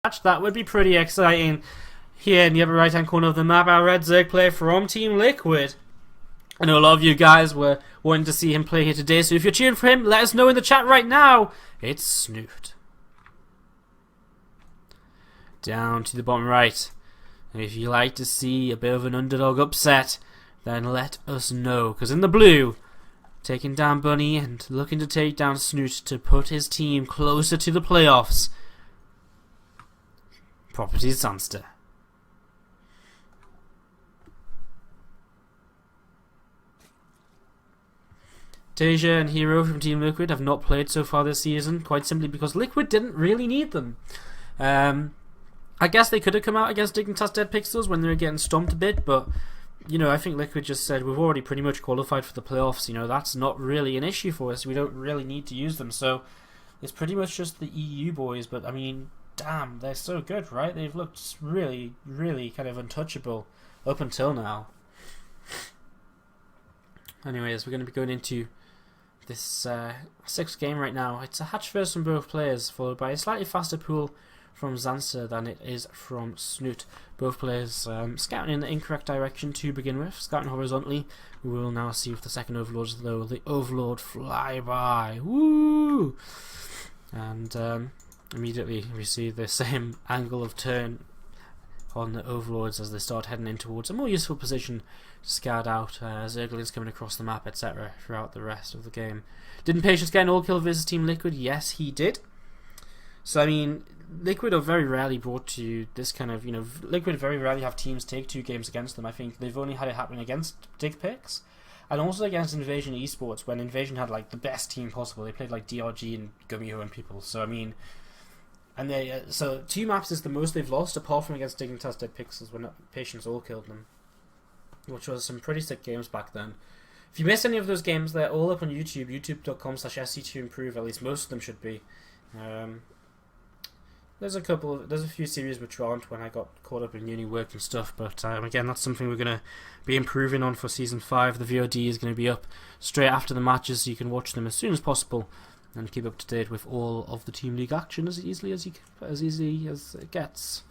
match. That would be pretty exciting. Here in the upper right hand corner of the map, our red Zerg player from Team Liquid. I know a lot of you guys were wanting to see him play here today, so if you're cheering for him, let us know in the chat right now. It's Snute. Down to the bottom right. And if you like to see a bit of an underdog upset, then let us know. Because in the blue, taking down Bunny and looking to take down Snute to put his team closer to the playoffs. Properties Zanster. Tasia and Hero from Team Liquid have not played so far this season, quite simply because Liquid didn't really need them. I guess they could have come out against Dignitas Dead Pixels when they were getting stomped a bit, but you know, I think Liquid just said we've already pretty much qualified for the playoffs. You know, that's not really an issue for us. We don't really need to use them, so it's pretty much just the EU boys. But I mean, damn, they're so good, right? They've looked really, really kind of untouchable up until now. Anyways, we're going to be going into this sixth game right now. It's a hatch first from both players, followed by a slightly faster pool from Zanster than it is from Snute. Both players scouting in the incorrect direction to begin with, scouting horizontally. We will now see with the second Overlord, though the Overlord flyby. Woo! And immediately we see the same angle of turn on the Overlords as they start heading in towards a more useful position to scout out Zerglings coming across the map, etc. throughout the rest of the game. Didn't Patience get an all-kill versus Team Liquid? Yes, he did. So, I mean, Liquid are very rarely brought to this kind of, you know, Liquid very rarely have teams take 2 games against them. I think they've only had it happen against Dick Picks and also against Invasion Esports, when Invasion had, like, the best team possible. They played, like, DRG and Gummyho and people. So, I mean, and they, so 2 maps is the most they've lost, apart from against Dignitas Dead Pixels when Patience all killed them, which was some pretty sick games back then. If you missed any of those games, they're all up on YouTube, youtube.com/sc2improve, at least most of them should be. There's a few series which aren't when I got caught up in uni work and stuff, but again, that's something we're going to be improving on for Season 5. The VOD is going to be up straight after the matches, so you can watch them as soon as possible and keep up to date with all of the Team League action as easily as it gets.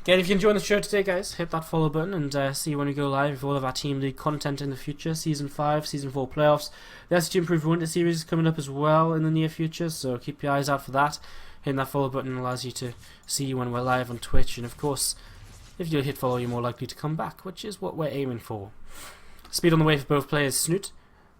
Again, if you enjoyed the show today, guys, hit that follow button and see you when we go live with all of our Team League content in the future. Season 5, Season 4 playoffs. The SC2 Improve Winter Series is coming up as well in the near future, so keep your eyes out for that. Hitting that follow button allows you to see when we're live on Twitch, and of course, if you hit follow, you're more likely to come back, which is what we're aiming for. Speed on the way for both players. Snute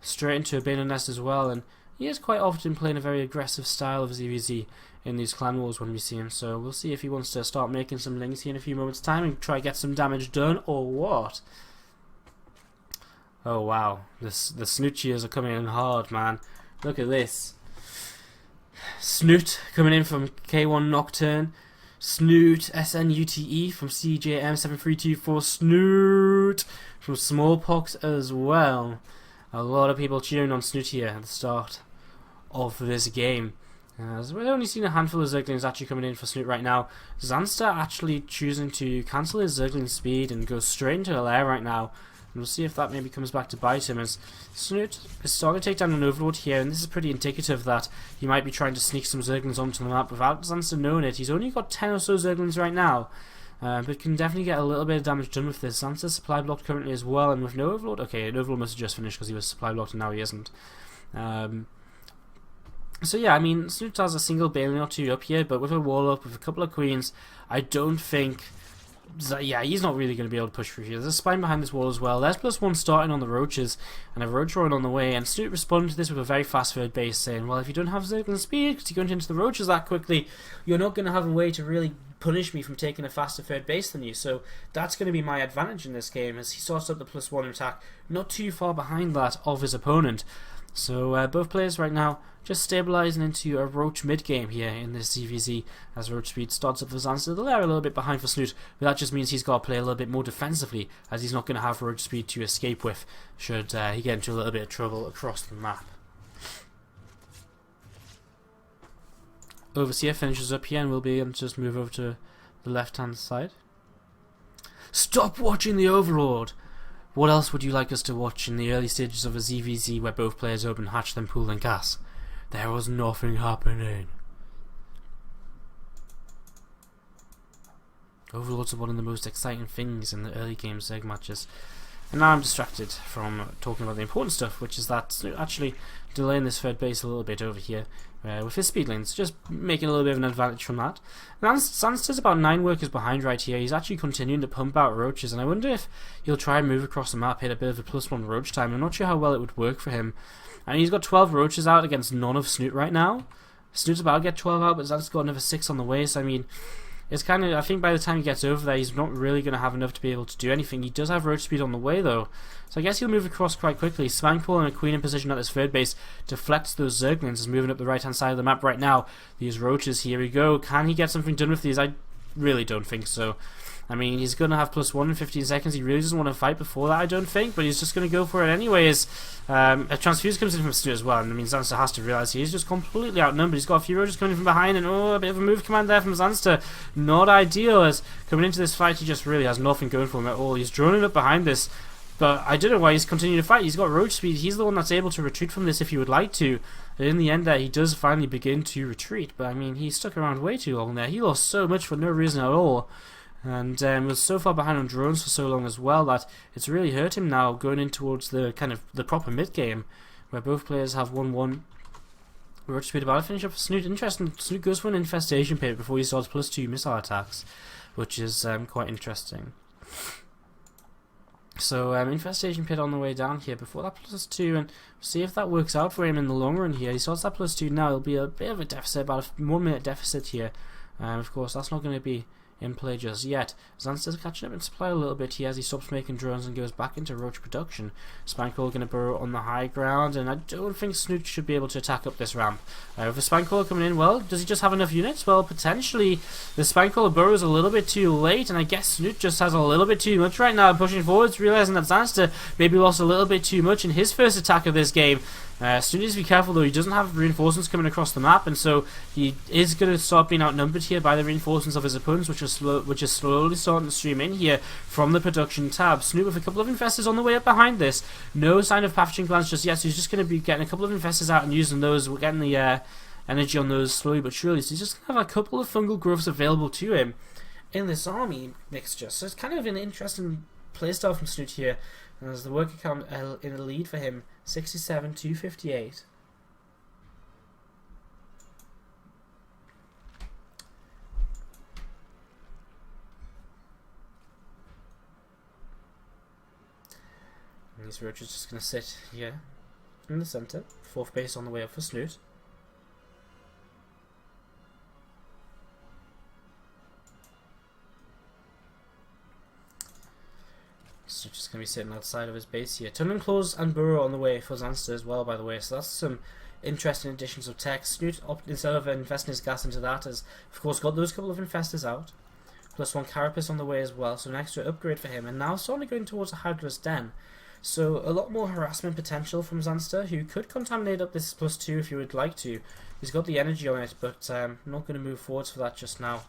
straight into a Bane Nest as well, and he is quite often playing a very aggressive style of ZVZ in these clan wars when we see him, so we'll see if he wants to start making some lings here in a few moments' time and try to get some damage done, or what. Oh wow, the Snoochiers are coming in hard, man. Look at this. Snute coming in from K1 Nocturne. Snute SNUTE from CJM7324. Snute from Smallpox as well. A lot of people cheering on Snute here at the start of this game. So we've only seen a handful of Zerglings actually coming in for Snute right now. Zanster actually choosing to cancel his Zergling speed and go straight into a lair right now. And we'll see if that maybe comes back to bite him, as Snute is starting to take down an Overlord here, and this is pretty indicative that he might be trying to sneak some Zerglings onto the map without Zanster knowing it. He's only got 10 or so Zerglings right now, but can definitely get a little bit of damage done with this. Zanster's supply blocked currently as well, and with no Overlord, okay, an Overlord must have just finished because he was supply blocked and now he isn't. So yeah, I mean, Snute has a single Bailey or 2 up here, but with a wall up, with a couple of Queens, I don't think... yeah, he's not really going to be able to push through here. There's a spine behind this wall as well. There's +1 starting on the Roaches, and a Roach Roaring on the way, and Snute responded to this with a very fast third base, saying, well, if you don't have Zergling speed, because you're going into the Roaches that quickly, you're not going to have a way to really punish me from taking a faster third base than you, so that's going to be my advantage in this game, as he starts up the +1 attack, not too far behind that of his opponent. So both players right now just stabilising into a Roach mid-game here in this ZVZ, as Roach speed starts up for Zanster. The layer a little bit behind for Snute, but that just means he's got to play a little bit more defensively, as he's not going to have Roach speed to escape with should he get into a little bit of trouble across the map. Overseer finishes up here, and we'll be able to just move over to the left-hand side. Stop watching the Overlord! What else would you like us to watch in the early stages of a ZVZ where both players open hatch, then pool and gas? There was nothing happening. Overlords are one of the most exciting things in the early game Zerg matches. And now I'm distracted from talking about the important stuff, which is that actually delaying this third base a little bit over here with his speedlings, just making a little bit of an advantage from that. And Zanster's about 9 workers behind right here. He's actually continuing to pump out roaches, and I wonder if he'll try and move across the map, hit a bit of a +1 roach time. I'm not sure how well it would work for him. And he's got 12 roaches out against none of Snute right now. Snute's about to get 12 out, but Zanster's got another 6 on the way, so I mean, it's kind of, I think by the time he gets over there, he's not really going to have enough to be able to do anything. He does have roach speed on the way, though, so I guess he'll move across quite quickly. Spankpool and a queen in position at this third base deflects those Zerglings. Is moving up the right-hand side of the map right now. These roaches, here we go. Can he get something done with these? I really don't think so. I mean, he's going to have +1 in 15 seconds. He really doesn't want to fight before that, I don't think, but he's just going to go for it anyways. A transfuse comes in from Snute as well, and I mean, Zanster has to realise he's just completely outnumbered. He's got a few roaches coming from behind, and a bit of a move command there from Zanster. Not ideal, as coming into this fight, he just really has nothing going for him at all. He's droning up behind this, but I don't know why he's continuing to fight. He's got roach speed. He's the one that's able to retreat from this if he would like to. And in the end there, he does finally begin to retreat, but I mean, he stuck around way too long there. He lost so much for no reason at all. And was so far behind on drones for so long as well that it's really hurt him now going in towards the kind of the proper mid game where both players have 1-1. Roach speed about to finish up for Snute. Interesting, Snute goes for an infestation pit before he starts +2 missile attacks, which is quite interesting. So infestation pit on the way down here before that +2, and see if that works out for him in the long run here. He starts that +2 now. It'll be a bit of a deficit, about a 1 minute deficit here. Of course, that's not going to be in play just yet. Zanster's catching up in supply a little bit here as he stops making drones and goes back into roach production. Spankle going to burrow on the high ground, and I don't think Snute should be able to attack up this ramp. With the Spankle coming in, well, does he just have enough units? Well, potentially the Spankle burrows a little bit too late, and I guess Snute just has a little bit too much right now, pushing forwards, realizing that Zanster maybe lost a little bit too much in his first attack of this game. Snute needs to be careful though. He doesn't have reinforcements coming across the map, and so he is going to start being outnumbered here by the reinforcements of his opponents, which is slowly starting to stream in here from the production tab. Snute with a couple of infestors on the way up behind this. No sign of pathogen glands just yet, so he's just going to be getting a couple of infestors out and using those. We're getting the energy on those slowly but surely, so he's just going to have a couple of fungal growths available to him in this army mixture. So it's kind of an interesting playstyle from Snute here. And there's the worker count in a lead for him, 67 to 58. And these roaches just going to sit here in the centre. 4th base on the way up for Snute. So just going to be sitting outside of his base here. Tunnel Claws and Burrow on the way for Zanster as well, by the way. So that's some interesting additions of tech. Snute, instead of investing his gas into that, has of course got those couple of infestors out. +1 Carapace on the way as well, so an extra upgrade for him. And now sort of going towards a Hydra's Den. So a lot more harassment potential from Zanster, who could contaminate up this +2 if he would like to. He's got the energy on it, but not going to move forwards for that just now.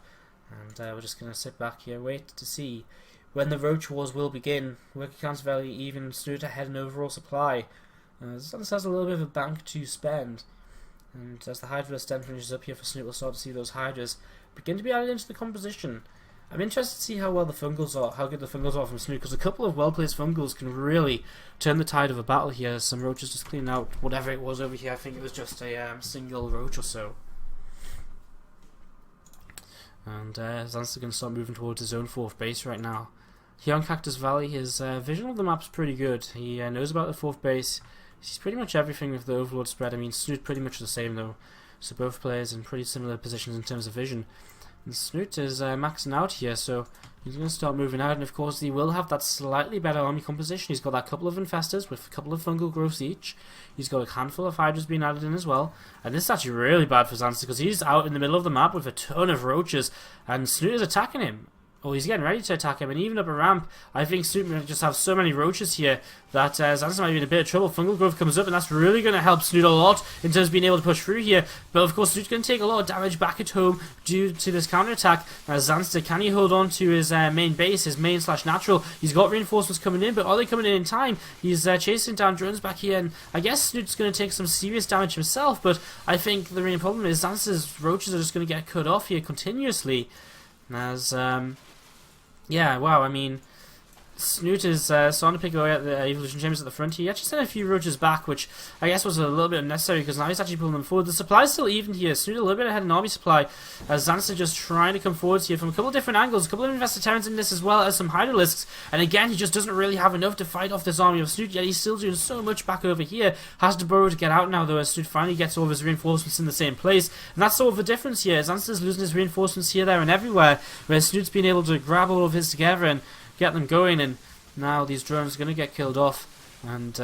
And we're just going to sit back here and wait to see when the Roach Wars will begin. Worker counts very even, Snute ahead in overall supply. Zanster has a little bit of a bank to spend. And as the Hydra Den finishes up here for Snute, we'll start to see those Hydras begin to be added into the composition. I'm interested to see how well the Fungals are, how good the Fungals are from Snute, because a couple of well-placed Fungals can really turn the tide of a battle here. Some Roaches just cleaning out whatever it was over here. I think it was just a single Roach or so. And Zanster going to start moving towards his own 4th base right now. Here on Cactus Valley, his vision of the map's pretty good. He knows about the 4th base. He sees pretty much everything with the Overlord spread. I mean, Snute pretty much the same though. So both players in pretty similar positions in terms of vision. And Snute is maxing out here, so he's going to start moving out. And of course, he will have that slightly better army composition. He's got that couple of infestors with a couple of fungal growths each. He's got a handful of Hydras being added in as well. And this is actually really bad for Zanster because he's out in the middle of the map with a ton of roaches, and Snute is attacking him. Oh, he's getting ready to attack him, and even up a ramp, I think Snute might just have so many roaches here that Zanster might be in a bit of trouble. Fungal growth comes up, and that's really going to help Snute a lot in terms of being able to push through here. But of course, Snute's going to take a lot of damage back at home due to this counterattack. Zanster, can he hold on to his main base, his main/natural? He's got reinforcements coming in, but are they coming in time? He's chasing down drones back here, and I guess Snute's going to take some serious damage himself, but I think the main problem is Zanster's roaches are just going to get cut off here continuously. As yeah, wow, I mean, Snute is starting to pick away at the Evolution Chambers at the front here. He actually sent a few roaches back, which I guess was a little bit unnecessary because now he's actually pulling them forward. The supply's still even here. Snute a little bit ahead in army supply. Zanster just trying to come forwards here from a couple of different angles. A couple of Investor Terrans in this as well as some Hydralisks. And again, he just doesn't really have enough to fight off this army of Snute, yet he's still doing so much back over here. Has to burrow to get out now, though, as Snute finally gets all of his reinforcements in the same place. And that's sort of the difference here. Zanster's losing his reinforcements here, there, and everywhere, where Snute's been able to grab all of his together and get them going. And now these drones are going to get killed off, and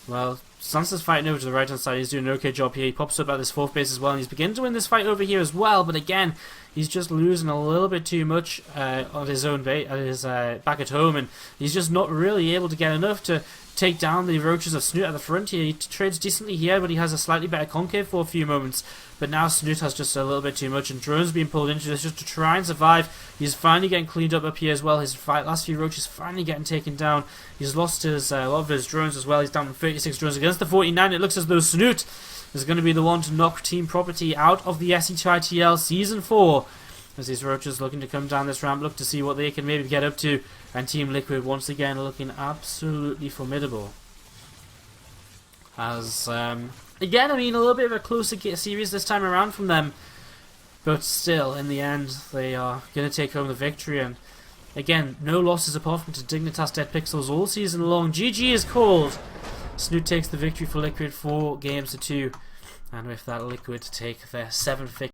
well, Zanster's fighting over to the right hand side. He's doing an okay job here. He pops up at this 4th base as well, and he's beginning to win this fight over here as well, but again, he's just losing a little bit too much on his own base, back at home, and he's just not really able to get enough to take down the roaches of Snute at the front here. He trades decently here, but he has a slightly better concave for a few moments. But now Snute has just a little bit too much, and drones being pulled into this just to try and survive. He's finally getting cleaned up here as well. His last few roaches finally getting taken down. He's lost his a lot of his drones as well. He's down to 36 drones against the 49. It looks as though Snute is going to be the one to knock Team Property out of the SETITL Season 4. As these roaches looking to come down this ramp, look to see what they can maybe get up to. And Team Liquid once again looking absolutely formidable. As, again, I mean, a little bit of a closer series this time around from them. But still, in the end, they are going to take home the victory. And again, no losses apart from to Dignitas Dead Pixels all season long. GG is called. Snute takes the victory for Liquid 4 games to 2. And with that, Liquid take their 7th victory.